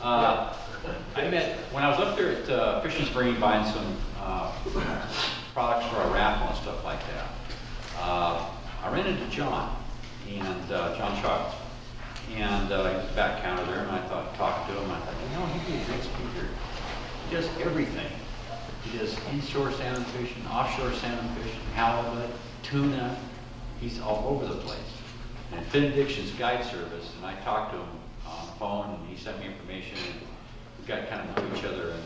I met, when I was up there at Fishing Spring buying some products for our raffle and stuff like that, I ran into John, and John Childs. And he was the back counter there, and I thought, talking to him, I thought, you know, he'd be a great speaker. He does everything. He does inshore salmon fishing, offshore salmon fishing, halibut, tuna. He's all over the place. And Finn Dixon's guide service, and I talked to him on the phone, and he sent me information, and we got kind of know each other, and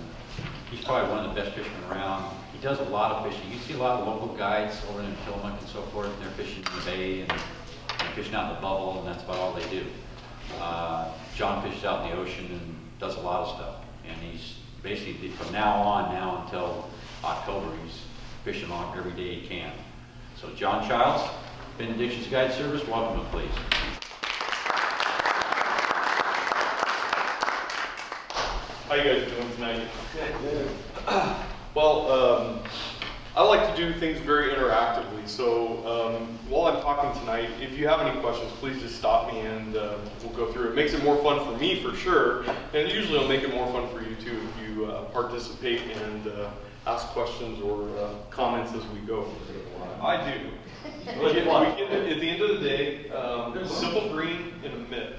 he's probably one of the best fishermen around. He does a lot of fishing. You see a lot of local guides over in Tillamook and so forth, and they're fishing in the bay and fishing out in the bubble, and that's about all they do. John fishes out in the ocean and does a lot of stuff, and he's basically, from now until October, he's fishing on every day he can. So John Childs, Benediction's Guide Service, welcome him, please. How you guys doing tonight? Well, I like to do things very interactively, so while I'm talking tonight, if you have any questions, please just stop me and we'll go through it. It makes it more fun for me for sure, and usually it'll make it more fun for you too if you participate and ask questions or comments as we go. I do. We get at the end of the day, simple green and a mitt.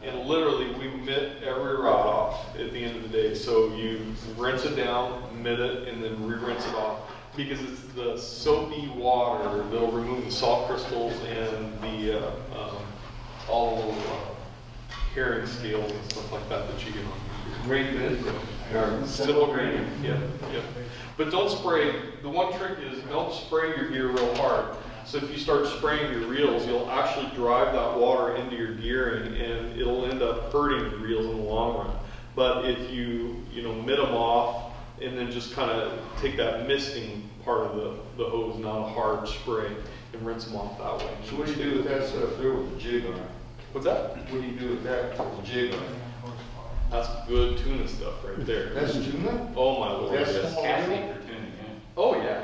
And literally, we mitt every rod off at the end of the day. So you rinse it down, mitt it, and then re-rinse it off. Because it's the soapy water that'll remove the salt crystals and the all the herring scales and stuff like that that you get on. Green mitt. Simple green, yeah. But don't spray. The one trick is don't spray your gear real hard. So if you start spraying your reels, you'll actually drive that water into your gearing, and it'll end up hurting your reels in the long run. But if you mitt them off and then just kind of take that misting part of the hose, not a hard spray, and rinse them off that way. So what do you do with that stuff there with the jig on it? What's that? What do you do with that with the jig on it? That's good tuna stuff right there. That's tuna? Oh my lord, That's yes. small. Casting for tuna, yeah. Oh yeah.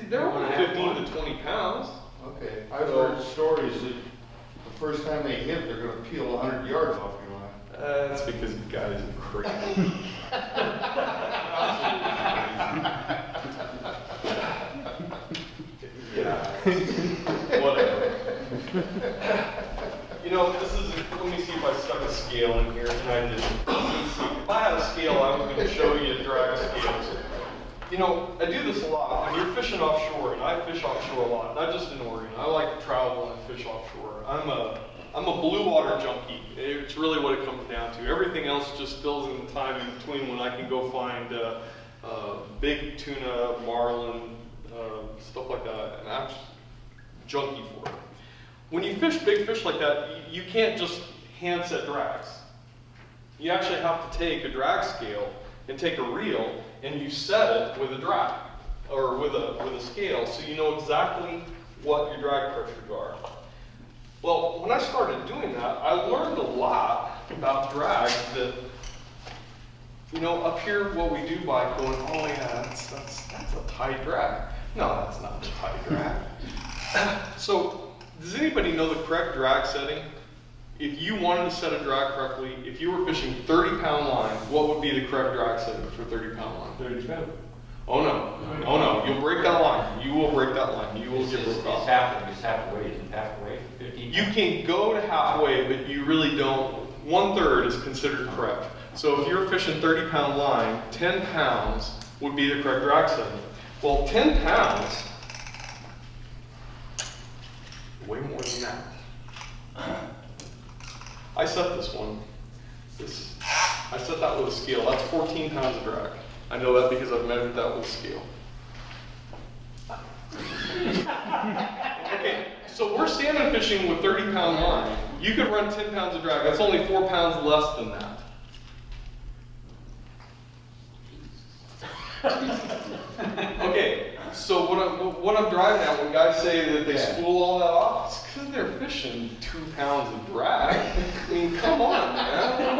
They're only 15 to 20 pounds. Okay. I've heard stories that the first time they hit, they're going to peel 100 yards off your line. That's because you guys are crazy. Yeah. Whatever. This is, let me see if I stuck a scale in here, and I didn't. If I had a scale, I was going to show you drag scales. I do this a lot. When you're fishing offshore, and I fish offshore a lot, not just in Oregon. I like to travel and fish offshore. I'm a blue water junkie. It's really what it comes down to. Everything else just fills in the time in between when I can go find big tuna, marlin, stuff like that, and I'm just junkie for it. When you fish big fish like that, you can't just hand set drags. You actually have to take a drag scale and take a reel, and you set it with a drag, or with a scale, so you know exactly what your drag pressures are. Well, when I started doing that, I learned a lot about drags that, up here what we do by going, oh yeah, that's a tight drag. No, that's not a tight drag. So, does anybody know the correct drag setting? If you wanted to set a drag correctly, if you were fishing 30-pound line, what would be the correct drag setting for 30-pound line? 37. Oh no, you'll break that line. You will break that line. You will get broke off. It's halfway, isn't halfway, 15? You can go to halfway, but you really don't. 1/3 is considered correct. So if you're fishing 30-pound line, 10 pounds would be the correct drag setting. Well, 10 pounds, way more than that. I set this one. I set that with a scale. That's 14 pounds of drag. I know that because I've measured that with a scale. Okay, so we're salmon fishing with 30-pound line. You could run 10 pounds of drag. That's only 4 pounds less than that. Okay, so what I'm driving at when guys say that they spool all that off, it's because they're fishing 2 pounds of drag. I mean, come on, man.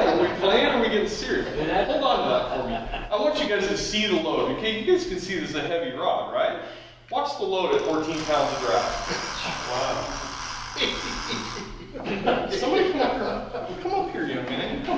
Are we playing or are we getting serious? Hold on to that for me. I want you guys to see the load, okay? You guys can see this is a heavy rod, right? Watch the load at 14 pounds of drag. Wow. Somebody come up here, young man. Come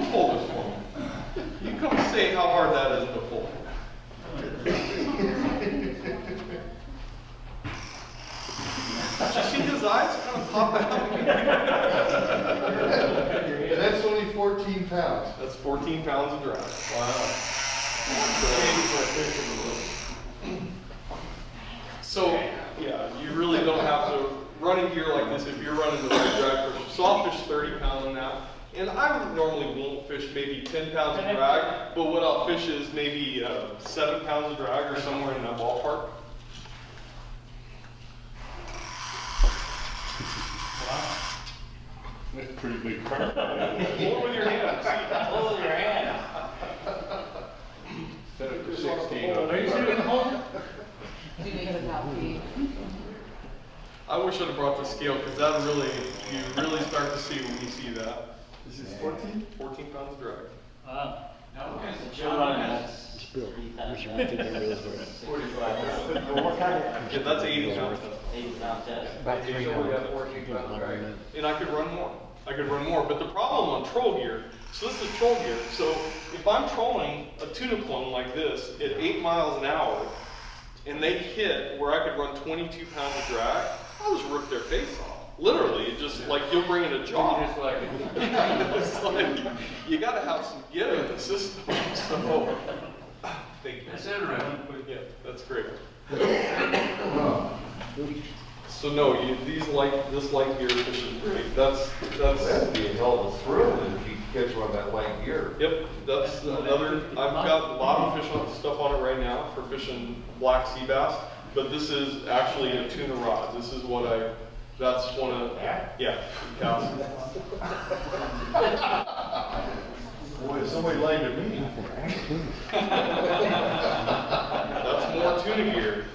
pounds. That's 14 pounds of drag. Wow. So, yeah, you really don't have to run a gear like this if you're running the right drag fish. So I'll fish 30 pounds on that. And I normally won't fish maybe 10 pounds of drag, but what I'll fish is maybe 7 pounds of drag or somewhere in that ballpark. That's a pretty big carp. Hold it with your hand. See? Hold your hand. Set it to 16. Are you sitting home? Do we have a copy? I wish I'd have brought the scale because that really, you really start to see when you see that. This is 14? 14 pounds of drag. Now, what kind of You're running that. Yeah, that's 80 pounds. 80 pound test. And I could run more. I could run more, but the problem on troll gear, so this is troll gear. So if I'm trolling a tuna clone like this at 8 miles an hour, and they hit where I could run 22 pounds of drag, I'll just rip their face off. Literally, just like you'll bring in a jaw. It's like, you gotta have some give in the system. So, thank you. That's interesting. Yeah, that's great. So no, this light gear fish is great. That'd be a hell of a thrill if you catch one of that light gear. Yep, that's another, I've got a lot of stuff on it right now for fishing black sea bass, but this is actually a tuna rod. This is what that's one of, yeah, cows. Boy, somebody lied to me. That's more tuna gear.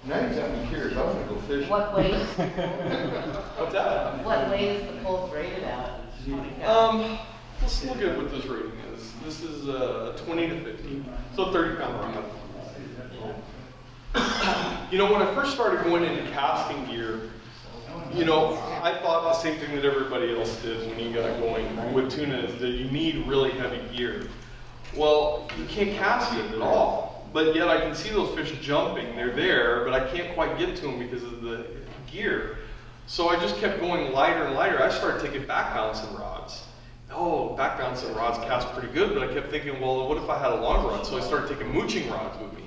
Now you got me curious, I'm gonna go fishing. What weight, What's that? what weight is the pulse rated at? Let's look at what this rating is. This is 20 to 50, so 30 pound rod. You know, when I first started going into casting gear, you know, I thought the same thing that everybody else did when you got going with tuna is that you need really heavy gear. Well, you can't cast it at all, but yet I can see those fish jumping. They're there, but I can't quite get to them because of the gear. So I just kept going lighter and lighter. I started taking back bouncing rods. Oh, back bouncing rods cast pretty good, but I kept thinking, well, what if I had a longer rod? So I started taking mooching rods with me.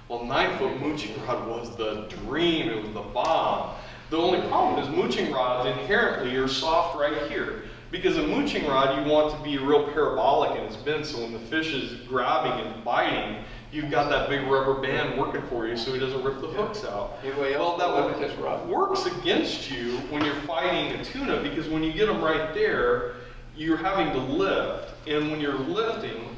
Well, 9-foot mooching rod was the dream. It was the bomb. The only problem is mooching rods inherently are soft right here. Because a mooching rod, you want to be real parabolic in its bend, so when the fish is grabbing and biting, you've got that big rubber band working for you so he doesn't rip the hooks out. Well, that works against you when you're fighting a tuna, because when you get them right there, you're having to lift. And when you're lifting,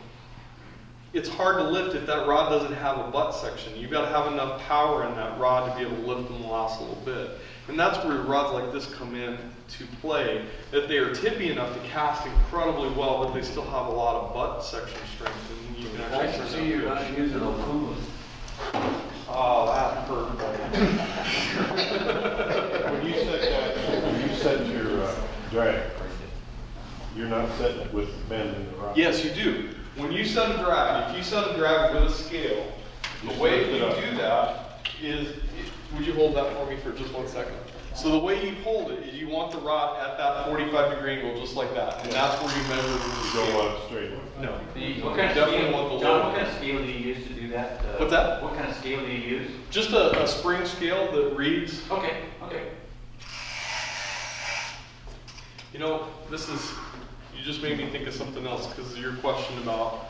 it's hard to lift if that rod doesn't have a butt section. You've got to have enough power in that rod to be able to lift them the last little bit. And that's where rods like this come in to play, that they are tippy enough to cast incredibly well, but they still have a lot of butt section strength. And you can actually See, you're not using a Puma. Oh, that's perfect. When you set your drag, you're not setting it with the bend in the rod. Yes, you do. When you set a drag, if you set a drag with a scale, the way you do that is, would you hold that for me for just 1 second? So the way you hold it is you want the rod at that 45-degree angle, just like that. And that's where you measure with the Go scale. on straight. No. What kind of Definitely scale, want the John, low. what kind of scale do you use to do that? What's that? What kind of scale do you use? Just a spring scale that reads. Okay, okay. You know, this is, you just made me think of something else because of your question about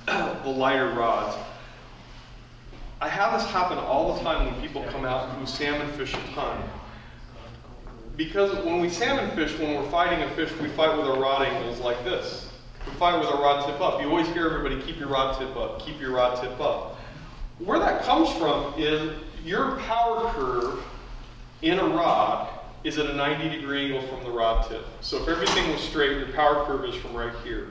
the lighter rods. I have this happen all the time when people come out who salmon fish a ton. Because when we salmon fish, when we're fighting a fish, we fight with our rod angles like this. We fight with our rod tip up. You always hear everybody, keep your rod tip up, keep your rod tip up. Where that comes from is your power curve in a rod is at a 90-degree angle from the rod tip. So if everything was straight, your power curve is from right here.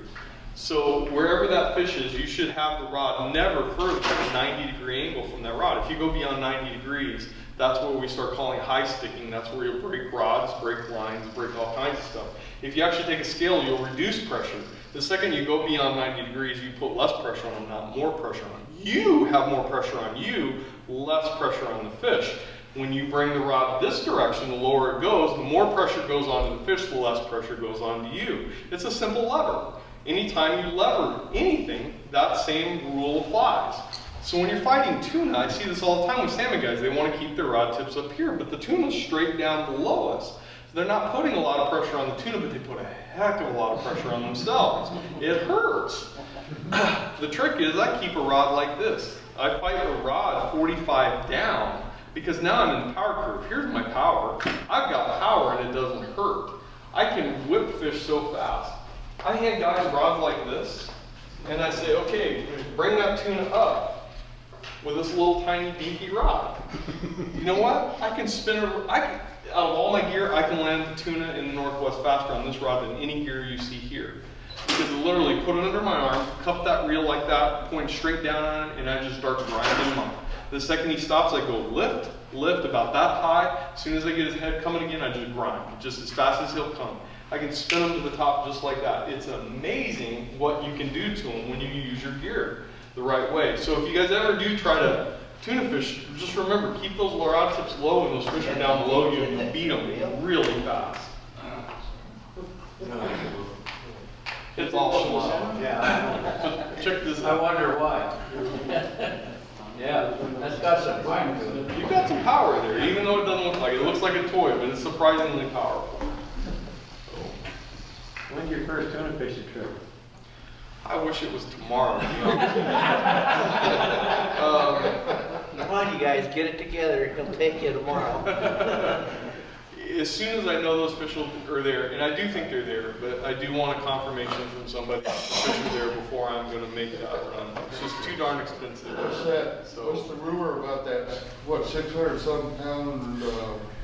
So wherever that fish is, you should have the rod never further than a 90-degree angle from that rod. If you go beyond 90 degrees, that's where we start calling high sticking. That's where you'll break rods, break lines, break all kinds of stuff. If you actually take a scale, you'll reduce pressure. The second you go beyond 90 degrees, you put less pressure on them, not more pressure on them. You have more pressure on you, less pressure on the fish. When you bring the rod this direction, the lower it goes, the more pressure goes onto the fish, the less pressure goes onto you. It's a simple lever. Anytime you lever anything, that same rule applies. So when you're fighting tuna, I see this all the time with salmon guys. They want to keep their rod tips up here, but the tuna's straight down below us. So they're not putting a lot of pressure on the tuna, but they put a heck of a lot of pressure on themselves. It hurts. The trick is I keep a rod like this. I fight the rod 45 down because now I'm in the power curve. Here's my power. I've got power and it doesn't hurt. I can whip fish so fast. I hand guys rods like this and I say, okay, bring that tuna up with this little tiny dinky rod. You know what? I can spin it. Out of all my gear, I can land the tuna in the Northwest faster on this rod than any gear you see here. Because I literally put it under my arm, cup that reel like that, point straight down on it, and I just start grinding him up. The second he stops, I go lift, lift about that high. As soon as I get his head coming again, I just grind, just as fast as he'll come. I can spin him to the top just like that. It's amazing what you can do to him when you use your gear the right way. So if you guys ever do try to tuna fish, just remember, keep those rod tips low and those fish are down below you and you'll beat them really fast. It's all Shimano. Yeah. Check this I out. wonder why. Yeah, that's got some fun to it. You've got some power there, even though it doesn't look like it. It looks like a toy, but it's surprisingly powerful. When's your first tuna fishing trip? I wish it was tomorrow. Come on, you guys, get it together. He'll take you tomorrow. As soon as I know those fish are there, and I do think they're there, but I do want a confirmation from somebody that the fish are there before I'm going to make that run. It's just too darn expensive. What's that, So, what's the rumor about that, what, 600 some pound,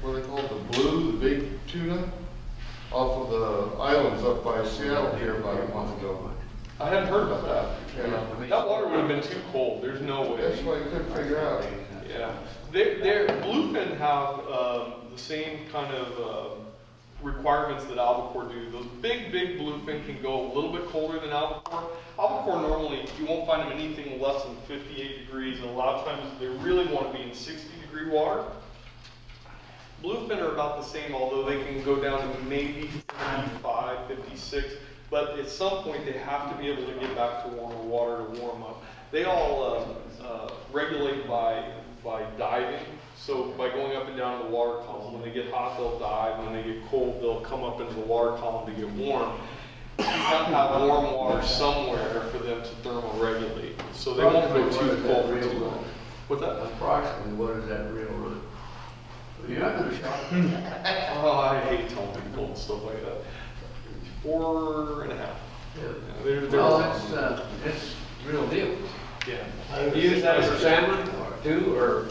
what do they call it, the blue, the big tuna? Off of the islands up by Seattle here about a month ago. I hadn't heard about that. Yeah. That water would have been too cold. There's no way. That's why I couldn't figure out. Yeah, bluefin have the same kind of requirements that albacore do. Those big bluefin can go a little bit colder than albacore. Albacore normally, you won't find them anything less than 58 degrees, and a lot of times they really want to be in 60-degree water. Bluefin are about the same, although they can go down to maybe 55, 56. But at some point, they have to be able to get back to warmer water to warm up. They all regulate by diving. So by going up and down in the water column, when they get hot, they'll dive. When they get cold, they'll come up into the water column to get warm. You have to have warm water somewhere for them to thermoregulate. So they won't go too cold for too long. What's that? Approximately, what is that real root? You're not gonna shock. Oh, I hate telling people and stuff like that. 4.5. Yeah. Well, it's real deal. Yeah. You use that for salmon or two, or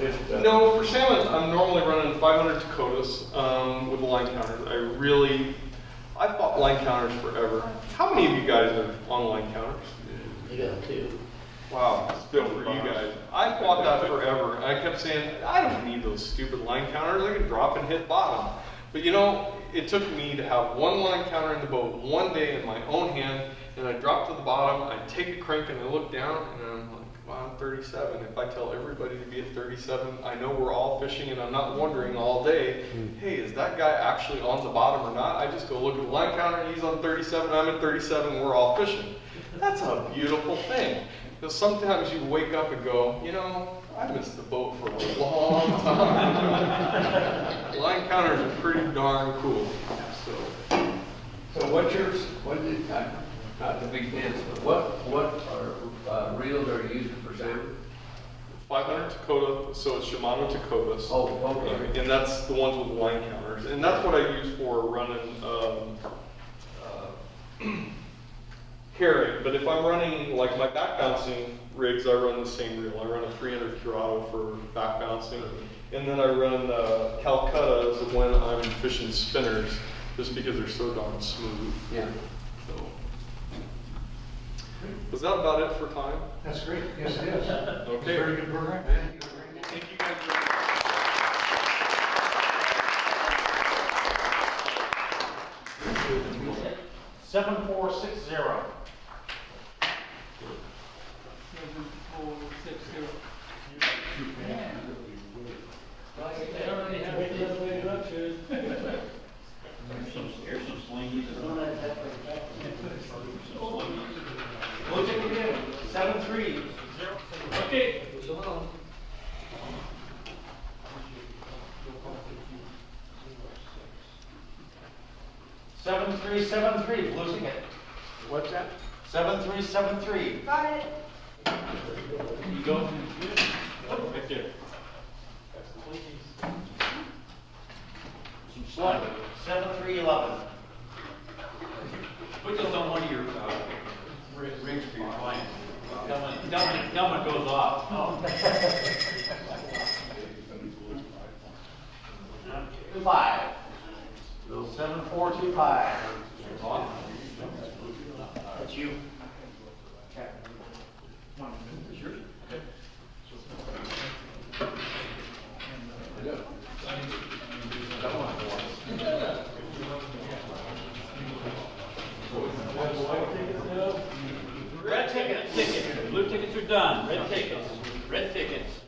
just? No, for salmon, I'm normally running 500 Dakotas with the line counters. I fought line counters forever. How many of you guys are on line counters? You got two. Wow, it's good for you guys. I fought that forever. I kept saying, I don't need those stupid line counters. I can drop and hit bottom. But you know, it took me to have one line counter in the boat one day in my own hand, and I drop to the bottom, I take a crank and I look down, and I'm like, wow, I'm 37. If I tell everybody to be at 37, I know we're all fishing and I'm not wondering all day, hey, is that guy actually on the bottom or not? I just go look at the line counter, he's on 37, I'm at 37, we're all fishing. That's a beautiful thing. Because sometimes you wake up and go, you know, I missed the boat for a long time. Line counters are pretty darn cool. So what did, not the big dance, but what are reels are you using for salmon? 500 Dakota, so it's Shimano Dakotas. Oh, okay. And that's the ones with line counters. And that's what I use for running herring. But if I'm running, like my back bouncing rigs, I run the same reel. I run a 300 Curado for back bouncing. And then I run Calcuttas when I'm fishing spinners, just because they're so darn smooth. Yeah. So. Was that about it for time? That's great, yes it is. Okay. Very good program. Thank you guys very much. 7460. 7373, blue ticket. What's that? 7373. Got it. You go. Right there. Some slug. 7311. Put this on one of your rings for your client. That one goes off. Oh. 25. 7425. That's you. Okay. Red tickets. Blue tickets are done. Red tickets. Red tickets.